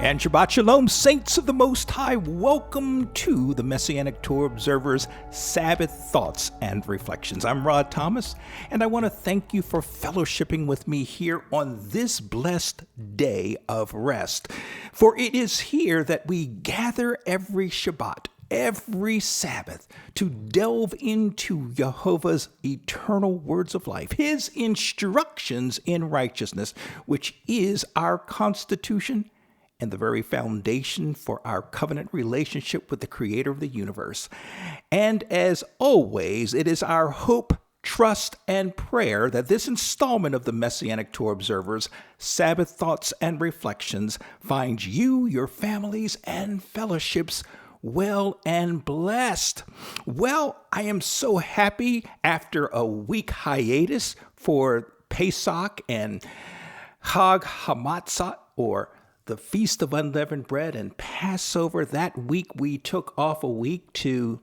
And Shabbat Shalom, saints of the Most High. Welcome to the Messianic Torah Observer's Sabbath Thoughts and Reflections. I'm Rod Thomas, and I want to thank you for fellowshipping with me here on this blessed day of rest. For it is here that we gather every Shabbat, every Sabbath, to delve into Jehovah's eternal words of life, his instructions in righteousness, which is our constitution and the very foundation for our covenant relationship with the Creator of the universe. And as always, it is our hope, trust, and prayer that this installment of the Messianic Torah Observer's Sabbath Thoughts and Reflections finds you, your families, and fellowships well and blessed. Well, I am so happy after a week hiatus for Pesach and Chag HaMatzah, or the Feast of Unleavened Bread, and Passover. That week we took off a week to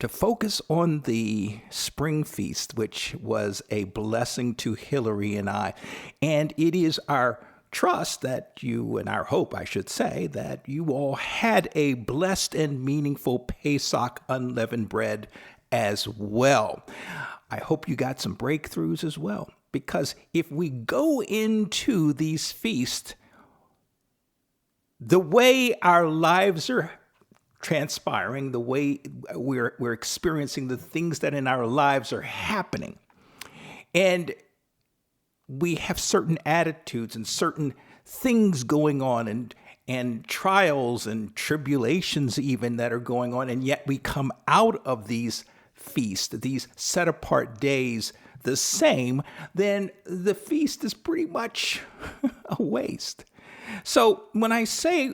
focus on the spring feast, which was a blessing to Hillary and I. And it is our trust that you, and our hope, I should say, that you all had a blessed and meaningful Pesach unleavened bread as well. I hope you got some breakthroughs as well. Because if we go into these feasts, the way our lives are transpiring, the way we're experiencing the things that in our lives are happening, and we have certain attitudes and certain things going on, and trials and tribulations even that are going on, and yet we come out of these feasts, these set apart days, the same, then the feast is pretty much a waste. So when I say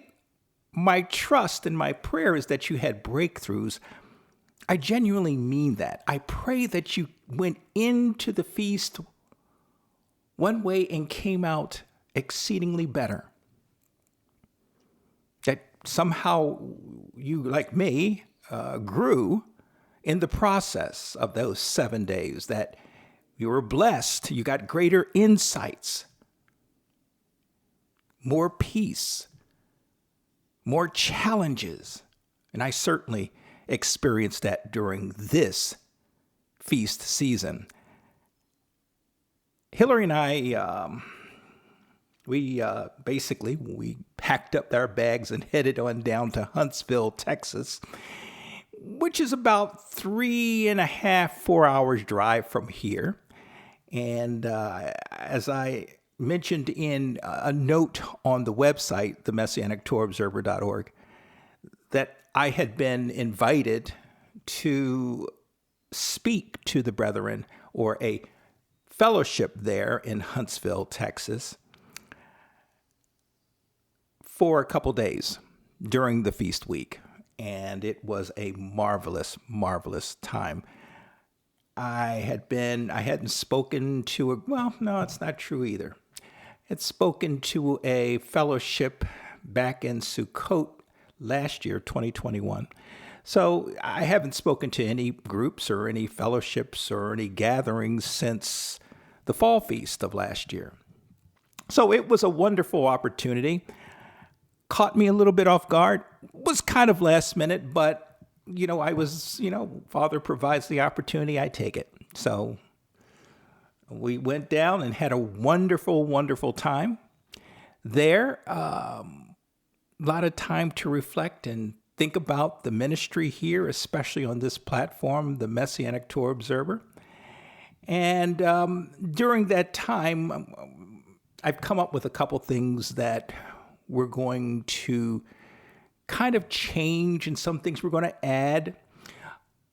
my trust and my prayer is that you had breakthroughs, I genuinely mean that. I pray that you went into the feast one way and came out exceedingly better. That somehow you, like me, grew in the process of those 7 days, that you were blessed. You got greater insights, more peace, more challenges. And I certainly experienced that during this feast season. Hillary and I, we packed up our bags and headed on down to Huntsville, Texas, which is about 3.5-4 hours drive from here. And as I mentioned in a note on the website, the MessianicTorahObserver.org, that I had been invited to speak to the brethren, or a fellowship there in Huntsville, Texas, for a couple days during the feast week. And it was a marvelous, marvelous time. I hadn't spoken to it's not true either. Had spoken to a fellowship back in Sukkot last year, 2021. So I haven't spoken to any groups or any fellowships or any gatherings since the fall feast of last year. So it was a wonderful opportunity. Caught me a little bit off guard. Was kind of last minute, but I was, Father provides the opportunity, I take it. So we went down and had a wonderful, wonderful time there. A lot of time to reflect and think about the ministry here, especially on this platform, the Messianic Torah Observer. And during that time, I've come up with a couple things that we're going to kind of change, and some things we're going to add.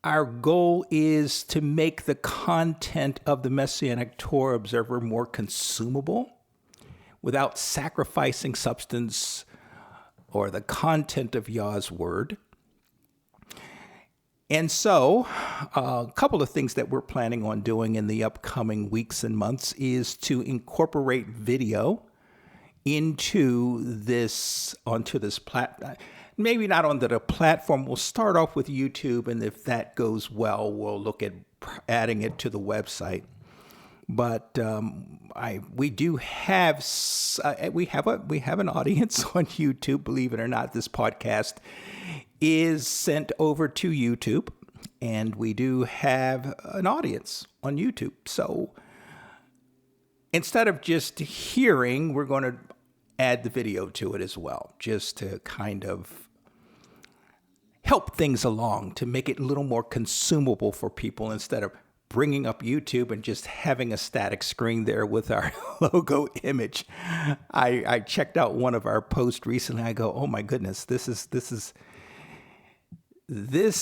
Our goal is to make the content of the Messianic Torah Observer more consumable without sacrificing substance or the content of Yah's word. And so a couple of things that we're planning on doing in the upcoming weeks and months is to incorporate video onto this platform. Maybe not onto the platform. We'll start off with YouTube, and if that goes well, we'll look at adding it to the website. But we do have we have an audience on YouTube. Believe it or not, this podcast is sent over to YouTube, and we do have an audience on YouTube. So instead of just hearing, we're going to add the video to it as well, just to kind of help things along, to make it a little more consumable for people instead of bringing up YouTube and just having a static screen there with our logo image. I checked out one of our posts recently. I go, oh my goodness, this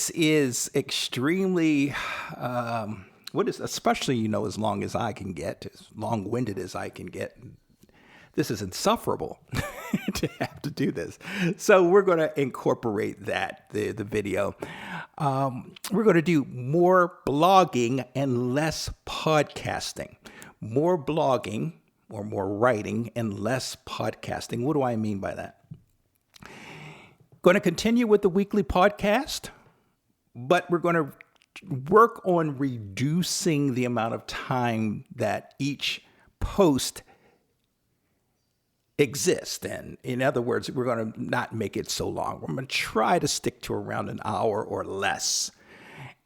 is extremely, especially, as long as I can get, as long-winded as I can get. This is insufferable to have to do this. So we're going to incorporate that, the video. We're going to do more blogging and less podcasting. More blogging or more writing and less podcasting. What do I mean by that? Going to continue with the weekly podcast, but we're going to work on reducing the amount of time that each post exist. And in other words, we're going to not make it so long. We're going to try to stick to around an hour or less,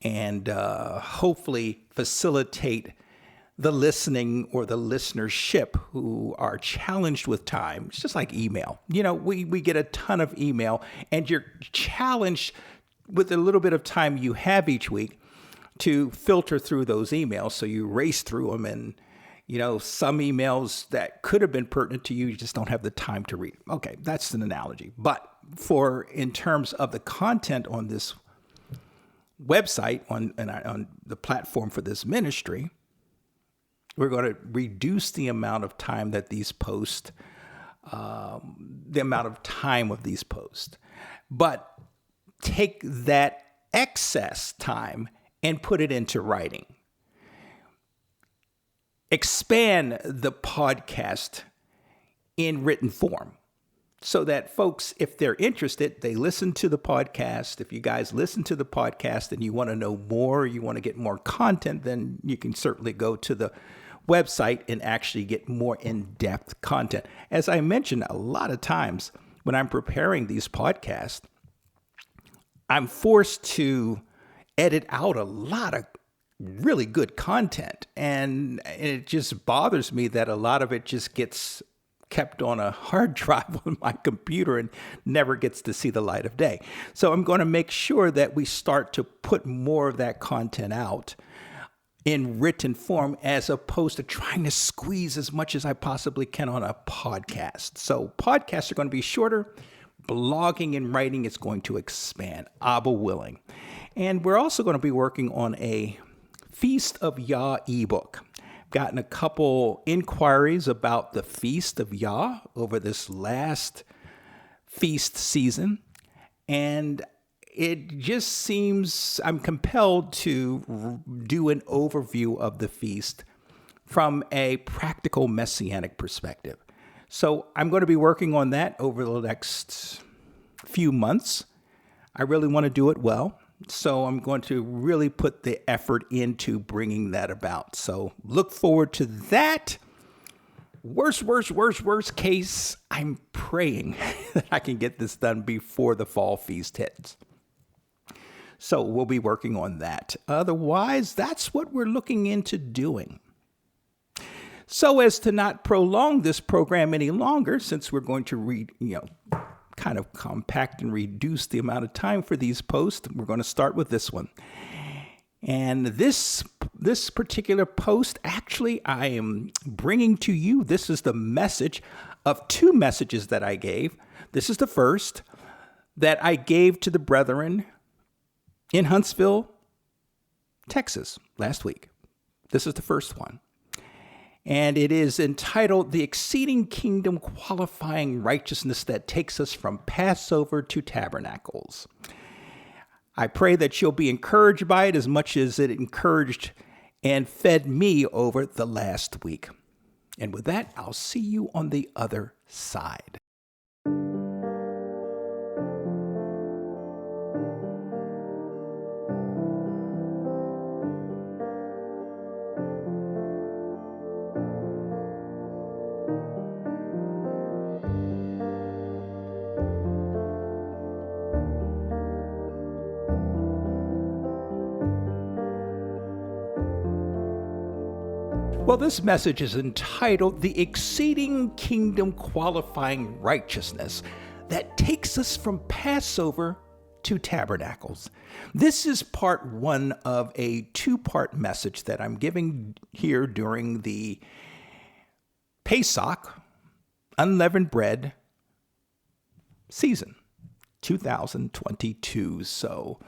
and hopefully facilitate the listening or the listenership who are challenged with time. It's just like email. We get a ton of email, and you're challenged with the little bit of time you have each week to filter through those emails. So you race through them, and some emails that could have been pertinent to you, you just don't have the time to read. Okay, that's an analogy. But in terms of the content on this website, on the platform for this ministry, we're going to reduce the amount of time that these posts, the amount of time of these posts, but take that excess time and put it into writing. Expand the podcast in written form so that folks, if they're interested, they listen to the podcast. If you guys listen to the podcast and you want to know more, you want to get more content, then you can certainly go to the website and actually get more in-depth content. As I mentioned, a lot of times when I'm preparing these podcasts, I'm forced to edit out a lot of really good content. And it just bothers me that a lot of it just gets kept on a hard drive on my computer and never gets to see the light of day. So I'm going to make sure that we start to put more of that content out in written form, as opposed to trying to squeeze as much as I possibly can on a podcast. So podcasts are going to be shorter. Blogging and writing is going to expand, Abba willing. And we're also going to be working on a Feast of Yah ebook. I've gotten a couple inquiries about the Feast of Yah over this last feast season, and it just seems I'm compelled to do an overview of the feast from a practical messianic perspective. So I'm going to be working on that over the next few months. I really want to do it well. So I'm going to really put the effort into bringing that about. So look forward to that. Worst case, I'm praying that I can get this done before the fall feast hits. So we'll be working on that. Otherwise, that's what we're looking into doing. So as to not prolong this program any longer, since we're going to kind of compact and reduce the amount of time for these posts, we're going to start with this one. And this particular post, actually, I am bringing to you, this is the message of two messages that I gave. This is the first that I gave to the brethren in Huntsville, Texas, last week. This is the first one. And it is entitled, The Exceeding Kingdom Qualifying Righteousness That Takes Us from Passover to Tabernacles. I pray that you'll be encouraged by it as much as it encouraged and fed me over the last week. And with that, I'll see you on the other side. Well, this message is entitled The Exceeding Kingdom Qualifying Righteousness that takes us from Passover to Tabernacles. This is part one of a two-part message that I'm giving here during the Pesach, unleavened bread season, 2022. So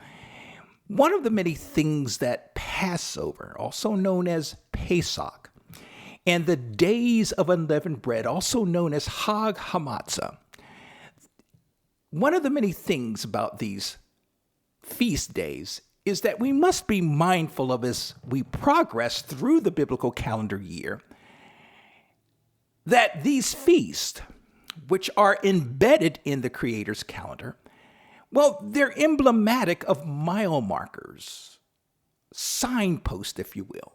one of the many things that Passover, also known as Pesach, and the days of unleavened bread, also known as Hag HaMatzah, one of the many things about these feast days is that we must be mindful of as we progress through the biblical calendar year, that these feasts, which are embedded in the Creator's calendar, well, they're emblematic of mile markers, signposts, if you will,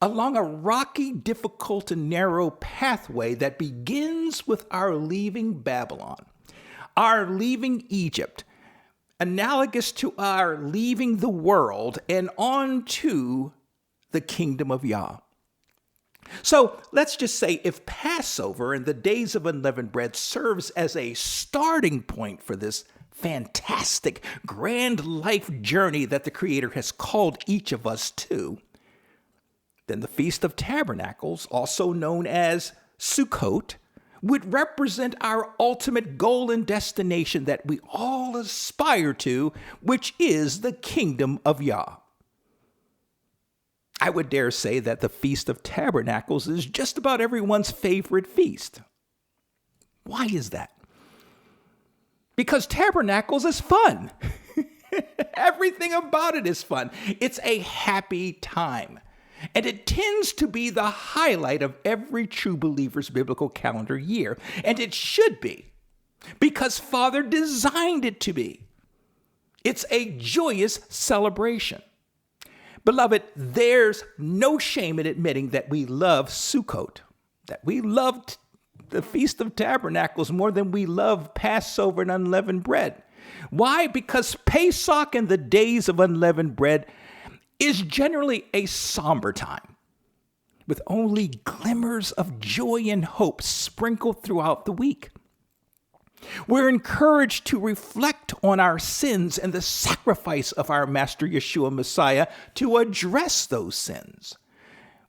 along a rocky, difficult, and narrow pathway that begins with our leaving Babylon, our leaving Egypt, analogous to our leaving the world and on to the kingdom of Yah. So let's just say if Passover and the days of unleavened bread serves as a starting point for this fantastic, grand life journey that the Creator has called each of us to, then the Feast of Tabernacles, also known as Sukkot, would represent our ultimate goal and destination that we all aspire to, which is the kingdom of Yah. I would dare say that the Feast of Tabernacles is just about everyone's favorite feast. Why is that? Because Tabernacles is fun. Everything about it is fun. It's a happy time. And it tends to be the highlight of every true believer's biblical calendar year. And it should be, because Father designed it to be. It's a joyous celebration. Beloved, there's no shame in admitting that we love Sukkot, that we loved the Feast of Tabernacles more than we love Passover and unleavened bread. Why? Because Pesach and the days of unleavened bread is generally a somber time, with only glimmers of joy and hope sprinkled throughout the week. We're encouraged to reflect on our sins and the sacrifice of our Master Yeshua Messiah to address those sins.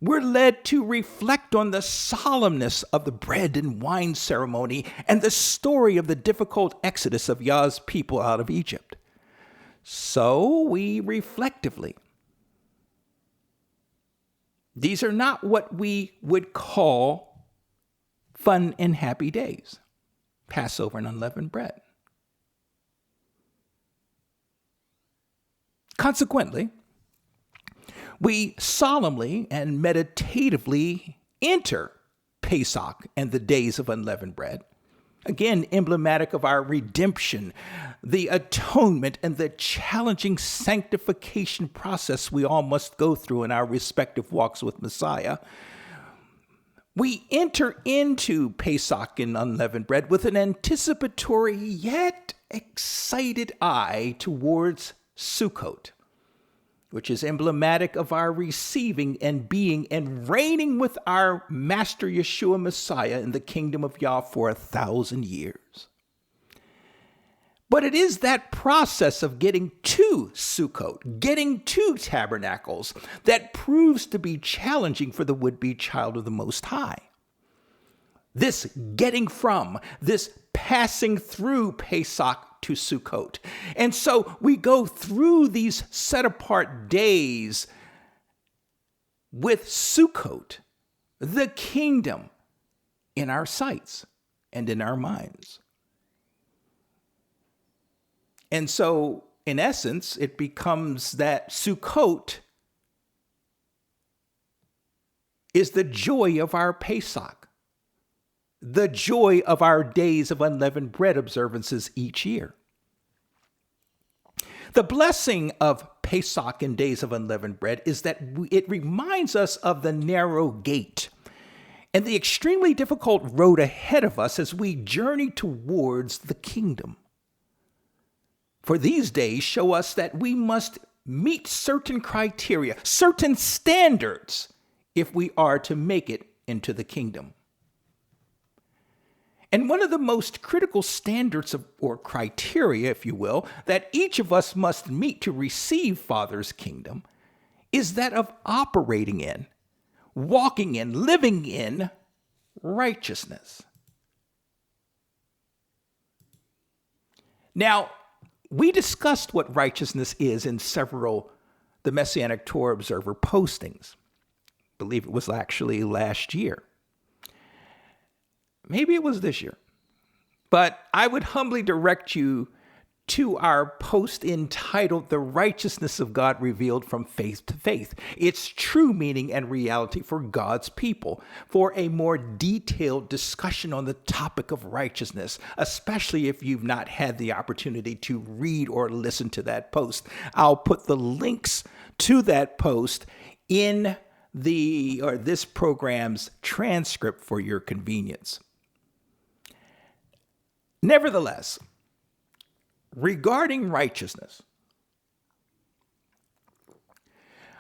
We're led to reflect on the solemnness of the bread and wine ceremony and the story of the difficult exodus of Yah's people out of Egypt. So we reflectively. These are not what we would call fun and happy days. Passover and unleavened bread. Consequently, we solemnly and meditatively enter Pesach and the days of unleavened bread. Again, emblematic of our redemption, the atonement, and the challenging sanctification process we all must go through in our respective walks with Messiah. We enter into Pesach and unleavened bread with an anticipatory yet excited eye towards Sukkot, which is emblematic of our receiving and being and reigning with our Master Yeshua Messiah in the kingdom of Yah for 1,000 years. But it is that process of getting to Sukkot, getting to Tabernacles, that proves to be challenging for the would-be child of the Most High. This getting from, this passing through Pesach to Sukkot. And so we go through these set-apart days with Sukkot, the kingdom, in our sights and in our minds. And so, in essence, it becomes that Sukkot is the joy of our Pesach, the joy of our days of unleavened bread observances each year. The blessing of Pesach and days of unleavened bread is that it reminds us of the narrow gate and the extremely difficult road ahead of us as we journey towards the kingdom. For these days show us that we must meet certain criteria, certain standards if we are to make it into the kingdom. And one of the most critical standards or criteria, if you will, that each of us must meet to receive Father's kingdom is that of operating in, walking in, living in righteousness. Now, we discussed what righteousness is in several the Messianic Torah Observer postings. I believe it was actually last year. Maybe it was this year. But I would humbly direct you to our post entitled The Righteousness of God Revealed from Faith to Faith, its true meaning and reality for God's people, for a more detailed discussion on the topic of righteousness, especially if you've not had the opportunity to read or listen to that post. I'll put the links to that post in this program's transcript for your convenience. Nevertheless, regarding righteousness,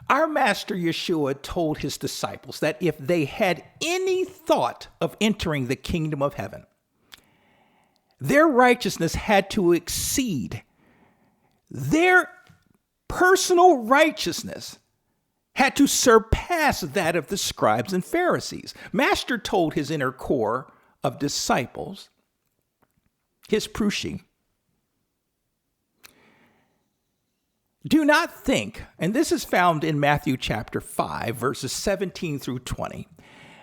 our Master Yeshua told his disciples that if they had any thought of entering the kingdom of heaven, their righteousness had to exceed their personal righteousness had to surpass that of the scribes and Pharisees. Master told his inner core of disciples, his prushi, do not think, and this is found in Matthew chapter 5, verses 17 through 20.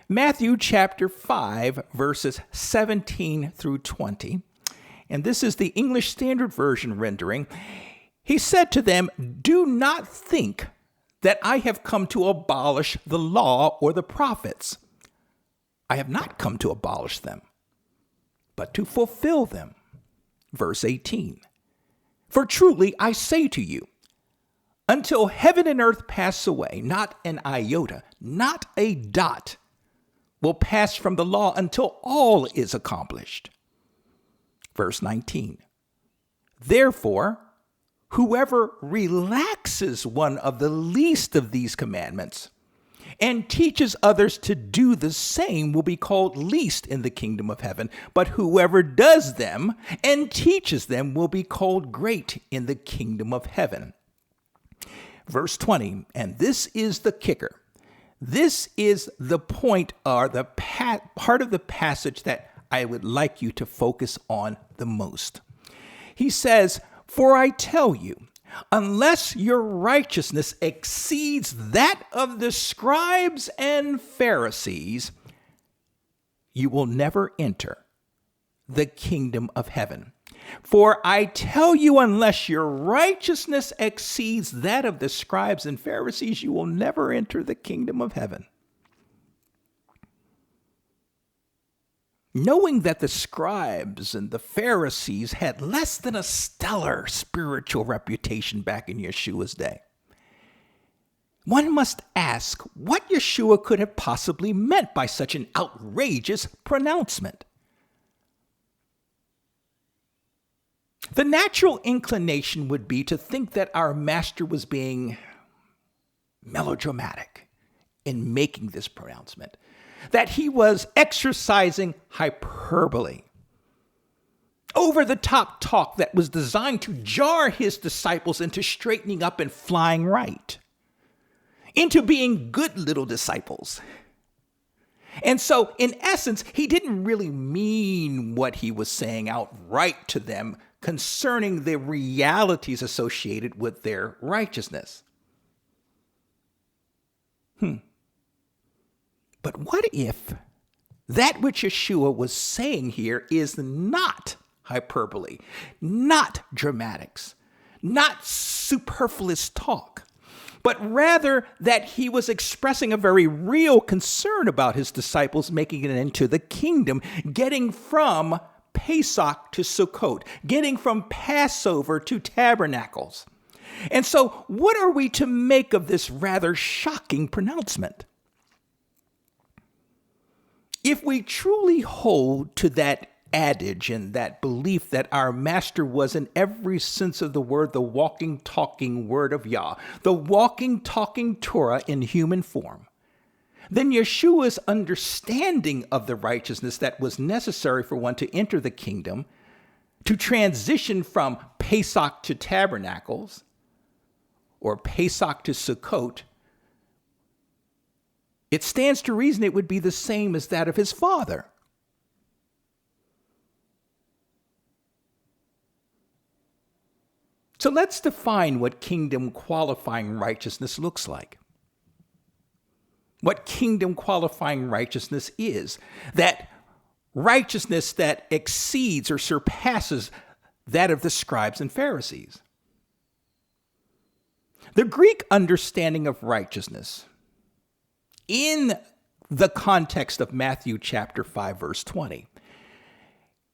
Matthew chapter 5, verses 17 through 20. And this is the English Standard Version rendering. He said to them, "Do not think that I have come to abolish the law or the prophets. I have not come to abolish them, but to fulfill them." Verse 18. "For truly I say to you, until heaven and earth pass away, not an iota, not a dot will pass from the law until all is accomplished." Verse 19. "Therefore, whoever relaxes one of the least of these commandments and teaches others to do the same will be called least in the kingdom of heaven. But whoever does them and teaches them will be called great in the kingdom of heaven." Verse 20, and this is the kicker. This is the point or the part of the passage that I would like you to focus on the most. He says, "For I tell you, unless your righteousness exceeds that of the scribes and Pharisees, you will never enter the kingdom of heaven. For I tell you, unless your righteousness exceeds that of the scribes and Pharisees, you will never enter the kingdom of heaven." Knowing that the scribes and the Pharisees had less than a stellar spiritual reputation back in Yeshua's day, one must ask what Yeshua could have possibly meant by such an outrageous pronouncement. The natural inclination would be to think that our master was being melodramatic in making this pronouncement, that he was exercising hyperbole, over-the-top talk that was designed to jar his disciples into straightening up and flying right, into being good little disciples. And so, in essence, he didn't really mean what he was saying outright to them concerning the realities associated with their righteousness. But what if that which Yeshua was saying here is not hyperbole, not dramatics, not superfluous talk, but rather that he was expressing a very real concern about his disciples making it into the kingdom, getting from Pesach to Sukkot, getting from Passover to Tabernacles. And so what are we to make of this rather shocking pronouncement? If we truly hold to that adage and that belief that our master was in every sense of the word, the walking, talking word of Yah, the walking, talking Torah in human form, then Yeshua's understanding of the righteousness that was necessary for one to enter the kingdom, to transition from Pesach to Tabernacles, or Pesach to Sukkot, it stands to reason it would be the same as that of his father. So let's define what kingdom qualifying righteousness looks like. What kingdom qualifying righteousness is. That righteousness that exceeds or surpasses that of the Scribes and Pharisees. The Greek understanding of righteousness in the context of Matthew chapter 5, verse 20,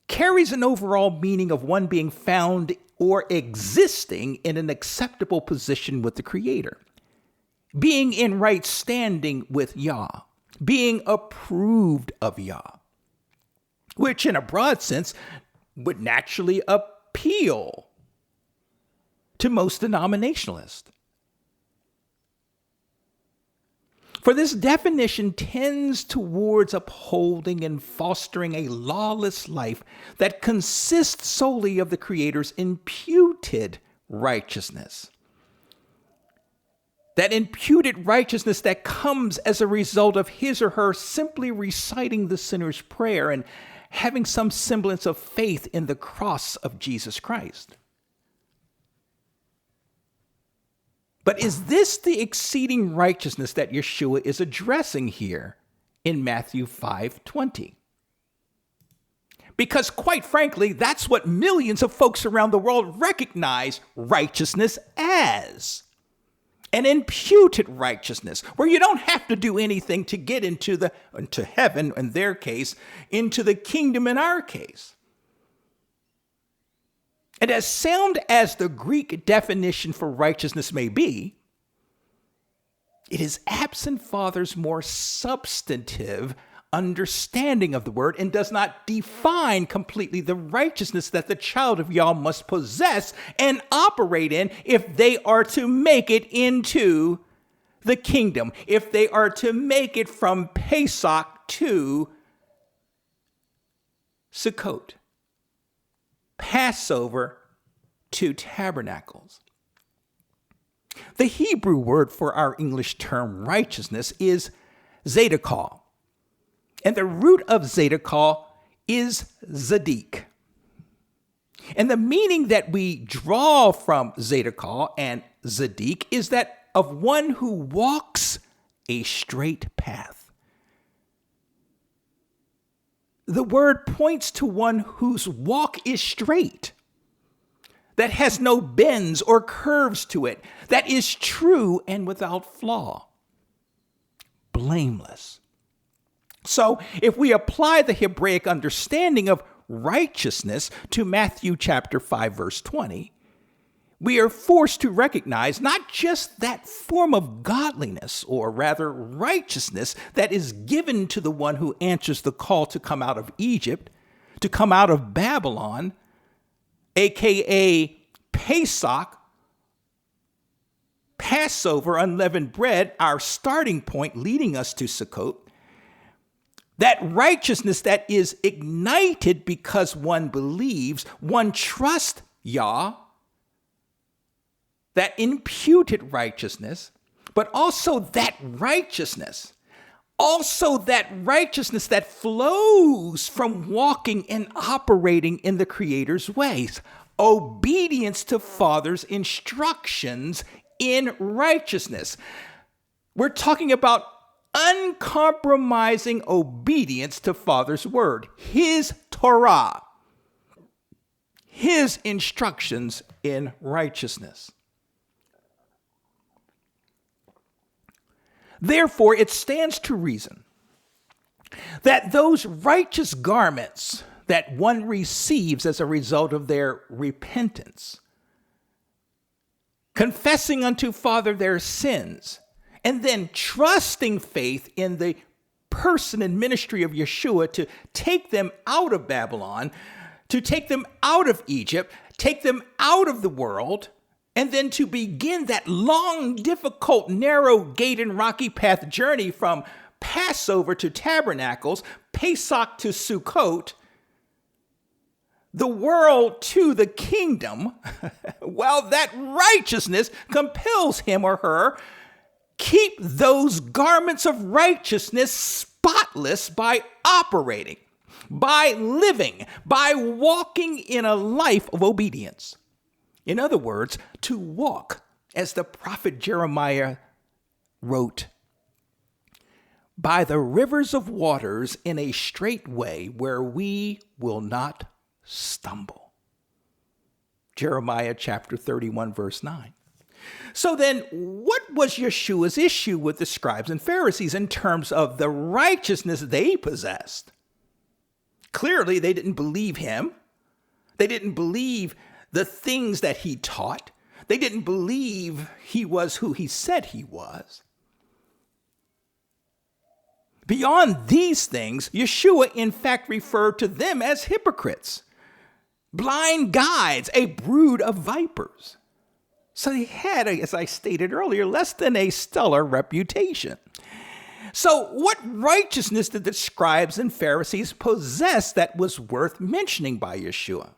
carries an overall meaning of one being found or existing in an acceptable position with the Creator, being in right standing with Yah, being approved of Yah, which in a broad sense would naturally appeal to most denominationalists. For this definition tends towards upholding and fostering a lawless life that consists solely of the Creator's imputed righteousness. That imputed righteousness that comes as a result of his or her simply reciting the sinner's prayer and having some semblance of faith in the cross of Jesus Christ. But is this the exceeding righteousness that Yeshua is addressing here in Matthew 5:20? Because quite frankly, that's what millions of folks around the world recognize righteousness as. An imputed righteousness, where you don't have to do anything to get into heaven, in their case, into the kingdom in our case. And as sound as the Greek definition for righteousness may be, it is absent Father's more substantive understanding of the word and does not define completely the righteousness that the child of Yah must possess and operate in if they are to make it into the kingdom, if they are to make it from Pesach to Sukkot. Passover to Tabernacles. The Hebrew word for our English term righteousness is Zadokah, and the root of Zadokah is Zadik. And the meaning that we draw from Zadokah and Zadik is that of one who walks a straight path. The word points to one whose walk is straight, that has no bends or curves to it, that is true and without flaw, blameless. So if we apply the Hebraic understanding of righteousness to Matthew chapter 5, verse 20, we are forced to recognize not just that form of godliness, or rather righteousness, that is given to the one who answers the call to come out of Egypt, to come out of Babylon, aka Pesach, Passover, unleavened bread, our starting point leading us to Sukkot. That righteousness that is ignited because one believes, one trusts Yah, that imputed righteousness, but also that righteousness that flows from walking and operating in the Creator's ways, obedience to Father's instructions in righteousness. We're talking about uncompromising obedience to Father's word, his Torah, his instructions in righteousness. Therefore, it stands to reason that those righteous garments that one receives as a result of their repentance, confessing unto Father their sins, and then trusting faith in the person and ministry of Yeshua to take them out of Babylon, to take them out of Egypt, take them out of the world, and then to begin that long, difficult, narrow gate and rocky path journey from Passover to Tabernacles, Pesach to Sukkot, the world to the kingdom, well, that righteousness compels him or her keep those garments of righteousness spotless by operating, by living, by walking in a life of obedience. In other words, to walk, as the prophet Jeremiah wrote, by the rivers of waters in a straight way where we will not stumble. Jeremiah chapter 31, verse 9. So then, what was Yeshua's issue with the scribes and Pharisees in terms of the righteousness they possessed? Clearly, they didn't believe him. They didn't believe the things that he taught. They didn't believe he was who he said he was. Beyond these things, Yeshua in fact referred to them as hypocrites, blind guides, a brood of vipers. So they had, as I stated earlier, less than a stellar reputation. So what righteousness did the scribes and Pharisees possess that was worth mentioning by Yeshua?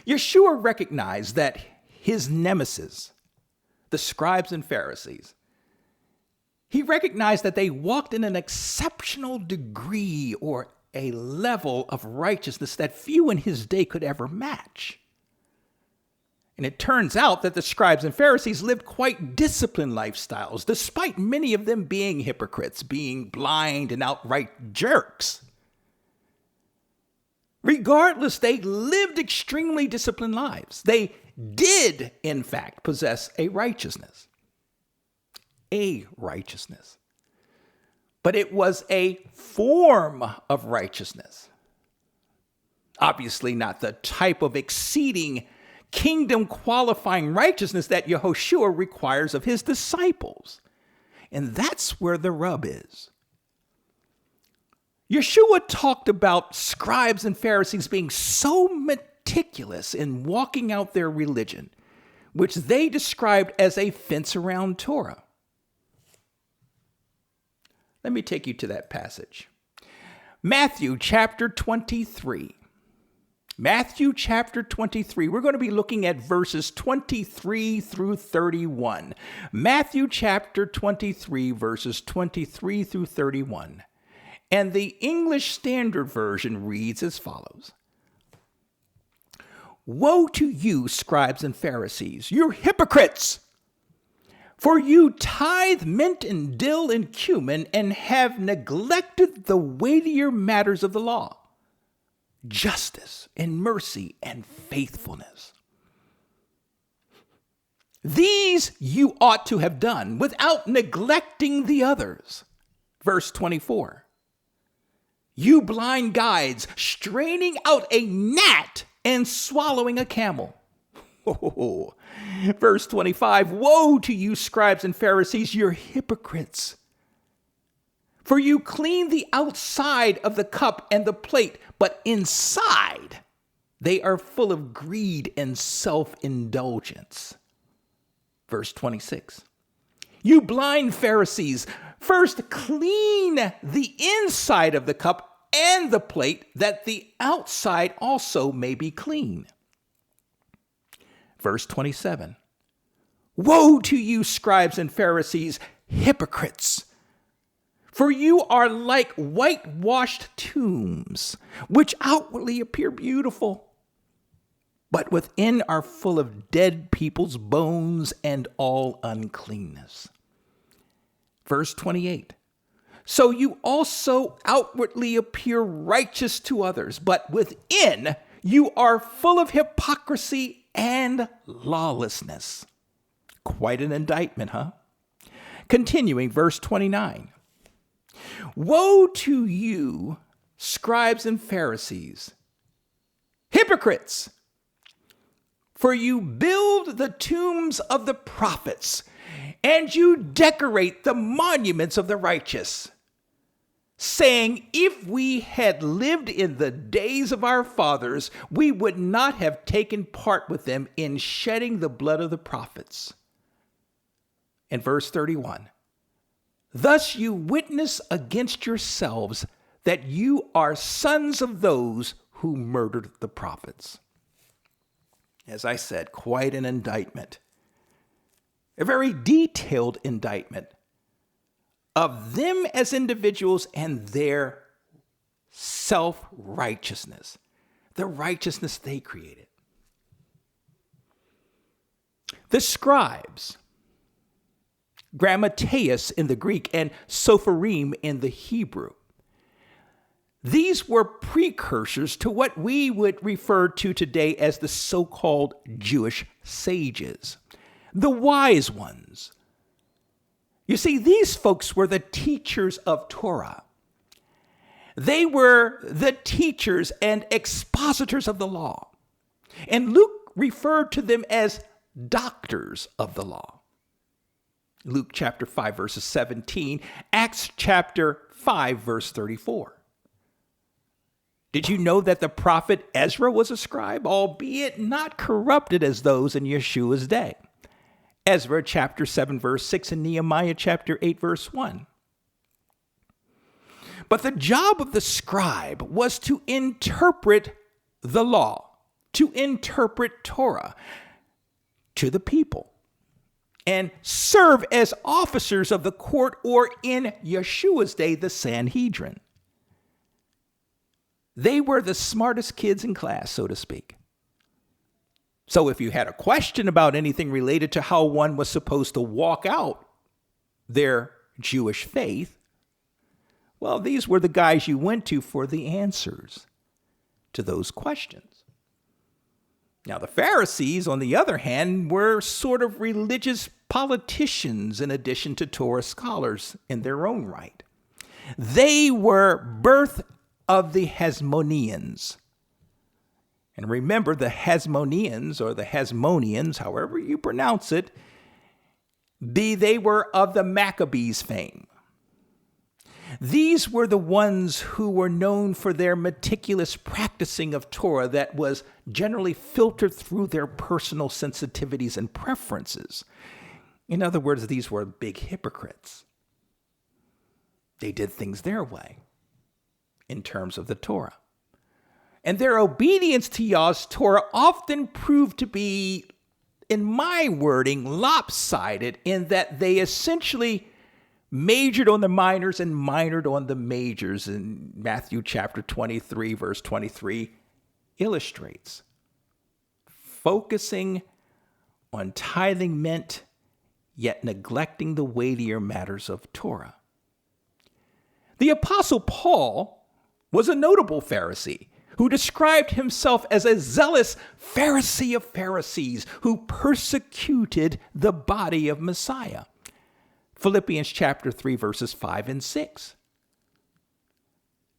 Yeshua recognized that his nemesis, the scribes and Pharisees, he recognized that they walked in an exceptional degree or a level of righteousness that few in his day could ever match. And it turns out that the scribes and Pharisees lived quite disciplined lifestyles, despite many of them being hypocrites, being blind and outright jerks. Regardless, they lived extremely disciplined lives. They did, in fact, possess a righteousness. But it was a form of righteousness. Obviously not the type of exceeding kingdom qualifying righteousness that Yehoshua requires of his disciples. And that's where the rub is. Yeshua talked about scribes and Pharisees being so meticulous in walking out their religion, which they described as a fence around Torah. Let me take you to that passage. Matthew chapter 23. Matthew chapter 23. We're going to be looking at verses 23 through 31. Matthew chapter 23, verses 23 through 31. And the English Standard Version reads as follows. Woe to you, scribes and Pharisees, you're hypocrites! For you tithe mint and dill and cumin and have neglected the weightier matters of the law, justice and mercy and faithfulness. These you ought to have done without neglecting the others. Verse 24. You blind guides, straining out a gnat and swallowing a camel. Oh. Verse 25, woe to you, scribes and Pharisees, you're hypocrites. For you clean the outside of the cup and the plate, but inside they are full of greed and self-indulgence. Verse 26, you blind Pharisees, first clean the inside of the cup and the plate, that the outside also may be clean. Verse 27, woe to you, scribes and Pharisees, hypocrites! For you are like whitewashed tombs, which outwardly appear beautiful, but within are full of dead people's bones and all uncleanness. Verse 28, so you also outwardly appear righteous to others, but within you are full of hypocrisy and lawlessness. Quite an indictment, huh? Continuing, verse 29. Woe to you, scribes and Pharisees, hypocrites! For you build the tombs of the prophets, and you decorate the monuments of the righteous, saying, if we had lived in the days of our fathers, we would not have taken part with them in shedding the blood of the prophets. And verse 31, Thus you witness against yourselves that you are sons of those who murdered the prophets. As I said, quite an indictment. A very detailed indictment of them as individuals and their self-righteousness, the righteousness they created. The scribes, grammateus in the Greek and sopharim in the Hebrew, these were precursors to what we would refer to today as the so-called Jewish sages, the wise ones. You see, these folks were the teachers of Torah. They were the teachers and expositors of the law. And Luke referred to them as doctors of the law. Luke chapter 5, verses 17, Acts chapter 5, verse 34. Did you know that the prophet Ezra was a scribe, albeit not corrupted as those in Yeshua's day? Ezra chapter 7, verse 6, and Nehemiah chapter 8, verse 1. But the job of the scribe was to interpret the law, to interpret Torah to the people, and serve as officers of the court, or in Yeshua's day, the Sanhedrin. They were the smartest kids in class, so to speak. So if you had a question about anything related to how one was supposed to walk out their Jewish faith, well, these were the guys you went to for the answers to those questions. Now, the Pharisees, on the other hand, were sort of religious politicians in addition to Torah scholars in their own right. They were birth of the Hasmoneans. And remember, the Hasmoneans, or the Hasmoneans, however you pronounce it, they were of the Maccabees fame. These were the ones who were known for their meticulous practicing of Torah that was generally filtered through their personal sensitivities and preferences. In other words, these were big hypocrites. They did things their way in terms of the Torah. And their obedience to Yah's Torah often proved to be, in my wording, lopsided, in that they essentially majored on the minors and minored on the majors. And Matthew chapter 23, verse 23 illustrates. Focusing on tithing meant, yet neglecting the weightier matters of Torah. The Apostle Paul was a notable Pharisee who described himself as a zealous Pharisee of Pharisees who persecuted the body of Messiah. Philippians chapter 3, verses 5 and 6.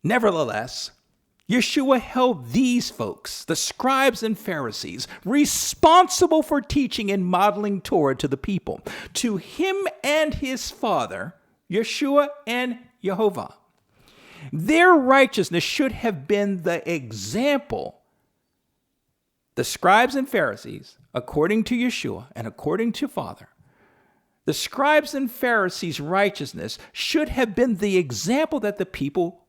Nevertheless, Yeshua held these folks, the scribes and Pharisees, responsible for teaching and modeling Torah to the people. To him and his father, Yeshua and Yehovah, their righteousness should have been the example. The scribes and Pharisees, according to Yeshua and according to Father, the scribes and Pharisees' righteousness should have been the example that the people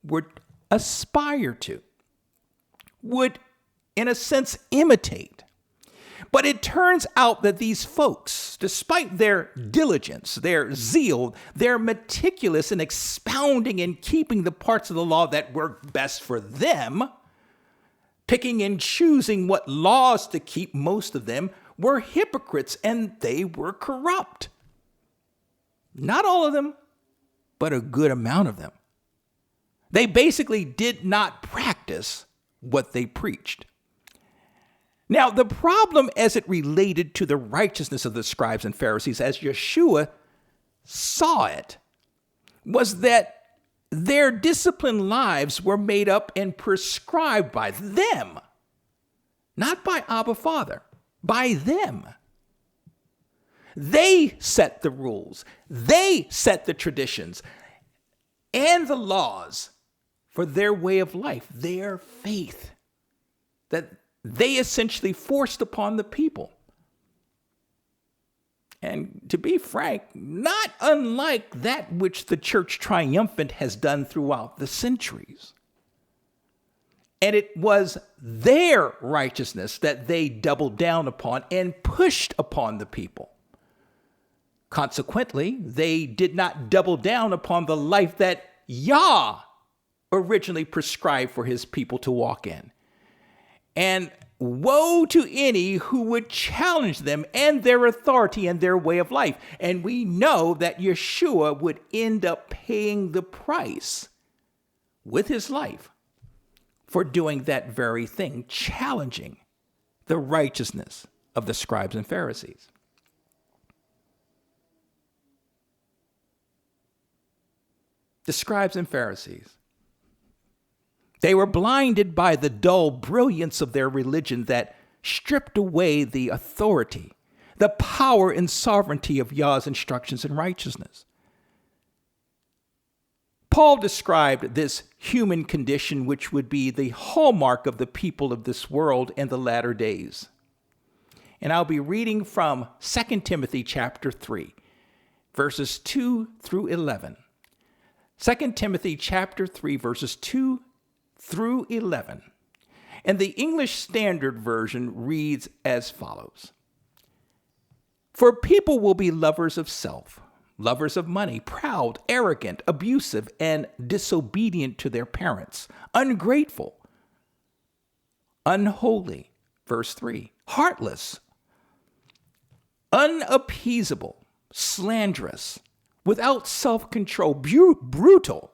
would aspire to, would, in a sense, imitate. But it turns out that these folks, despite their diligence, their zeal, they're meticulous in expounding and keeping the parts of the law that work best for them, picking and choosing what laws to keep, most of them were hypocrites and they were corrupt. Not all of them, but a good amount of them. They basically did not practice what they preached. Now, the problem as it related to the righteousness of the scribes and Pharisees, as Yeshua saw it, was that their disciplined lives were made up and prescribed by them, not by Abba Father, by them. They set the rules. They set the traditions and the laws for their way of life, their faith, that they essentially forced upon the people. And to be frank, not unlike that which the church triumphant has done throughout the centuries. And it was their righteousness that they doubled down upon and pushed upon the people. Consequently, they did not double down upon the life that Yah originally prescribed for his people to walk in. And woe to any who would challenge them and their authority and their way of life. And we know that Yeshua would end up paying the price with his life for doing that very thing, challenging the righteousness of the scribes and Pharisees. The scribes and Pharisees, they were blinded by the dull brilliance of their religion that stripped away the authority, the power and sovereignty of Yah's instructions in righteousness. Paul described this human condition, which would be the hallmark of the people of this world in the latter days. And I'll be reading from 2 Timothy chapter 3, verses 2 through 11. 2 Timothy chapter 3, verses 2 through 11. And the English Standard Version reads as follows. For people will be lovers of self, lovers of money, proud, arrogant, abusive, and disobedient to their parents, ungrateful, unholy, verse 3, heartless, unappeasable, slanderous, without self-control, brutal,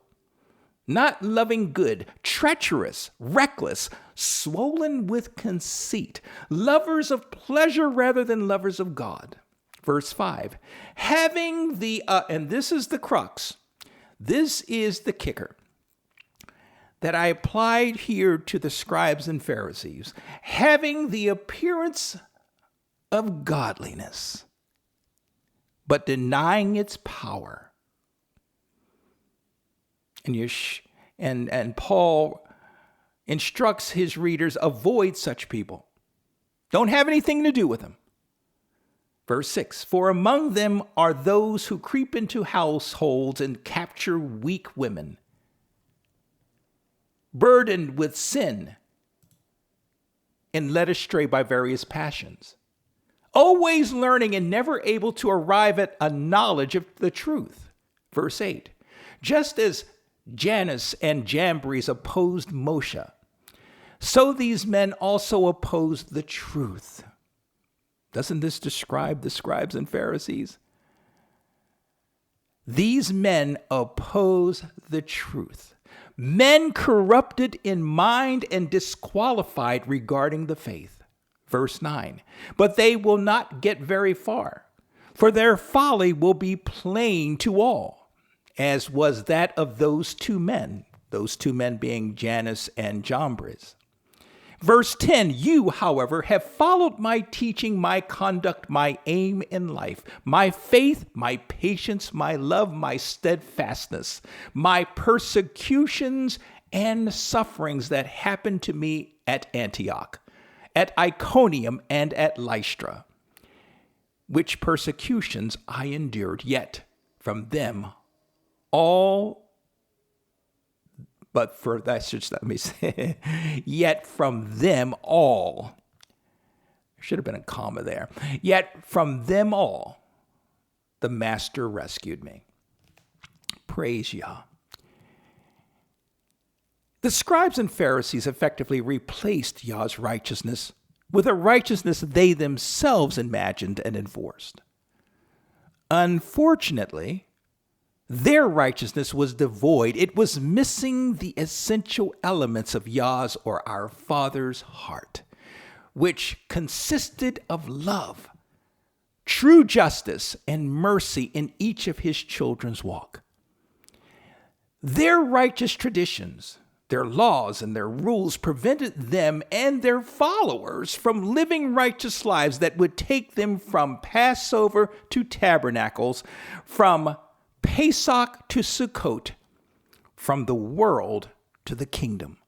not loving good, treacherous, reckless, swollen with conceit, lovers of pleasure rather than lovers of God. Verse 5, having the, and this is the crux, this is the kicker that I applied here to the scribes and Pharisees, having the appearance of godliness, but denying its power. And Paul instructs his readers, avoid such people. Don't have anything to do with them. Verse 6, for among them are those who creep into households and capture weak women, burdened with sin and led astray by various passions, always learning and never able to arrive at a knowledge of the truth. Verse 8, just as Jannes and Jambres opposed Moshe, so these men also opposed the truth. Doesn't this describe the scribes and Pharisees? These men oppose the truth. Men corrupted in mind and disqualified regarding the faith. Verse 9, but they will not get very far, for their folly will be plain to all, as was that of those two men being Jannes and Jambres. Verse 10, you, however, have followed my teaching, my conduct, my aim in life, my faith, my patience, my love, my steadfastness, my persecutions and sufferings that happened to me at Antioch, at Iconium, and at Lystra, which persecutions I endured, yet from them all But for that should let me say, yet from them all, there should have been a comma there. Yet from them all, the Master rescued me. Praise Yah. The scribes and Pharisees effectively replaced Yah's righteousness with a righteousness they themselves imagined and enforced. Unfortunately, their righteousness was devoid. It was missing the essential elements of Yah's or our Father's heart, which consisted of love, true justice, and mercy in each of his children's walk. Their righteous traditions, their laws, and their rules prevented them and their followers from living righteous lives that would take them from Passover to Tabernacles, from Pesach to Sukkot, from the world to the kingdom.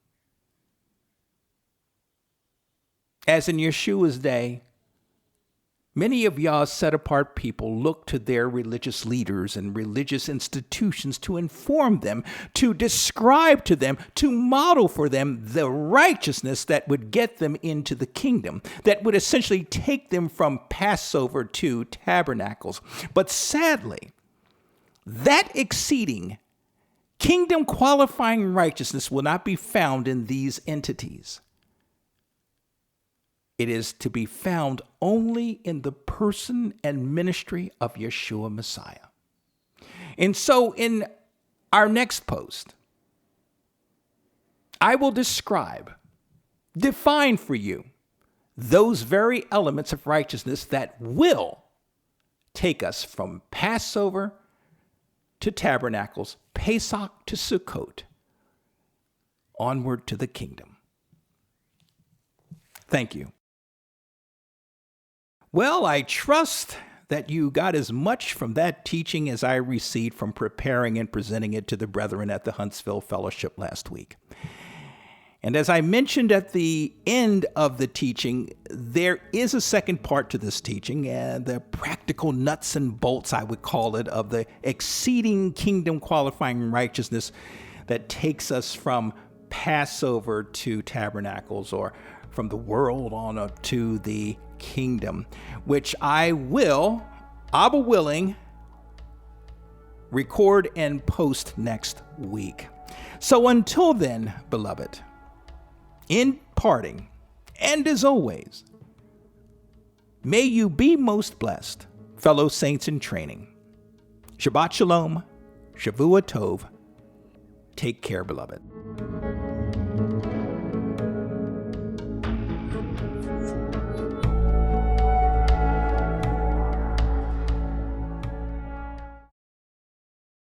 As in Yeshua's day, Many of y'all set-apart people look to their religious leaders and religious institutions to inform them, to describe to them, to model for them the righteousness that would get them into the kingdom, that would essentially take them from Passover to Tabernacles. But sadly, that exceeding kingdom-qualifying righteousness will not be found in these entities. It is to be found only in the person and ministry of Yeshua Messiah. And so in our next post, I will define for you those very elements of righteousness that will take us from Passover to Tabernacles, Pesach to Sukkot, onward to the kingdom. Thank you. Well, I trust that you got as much from that teaching as I received from preparing and presenting it to the brethren at the Huntsville Fellowship last week. And as I mentioned at the end of the teaching, there is a second part to this teaching, and the practical nuts and bolts, I would call it, of the exceeding kingdom qualifying righteousness that takes us from Passover to Tabernacles, or from the world on up to the kingdom, which I will, Abba willing, record and post next week. So until then, beloved, in parting, and as always, may you be most blessed, fellow saints in training. Shabbat Shalom, Shavua Tov. Take care, beloved.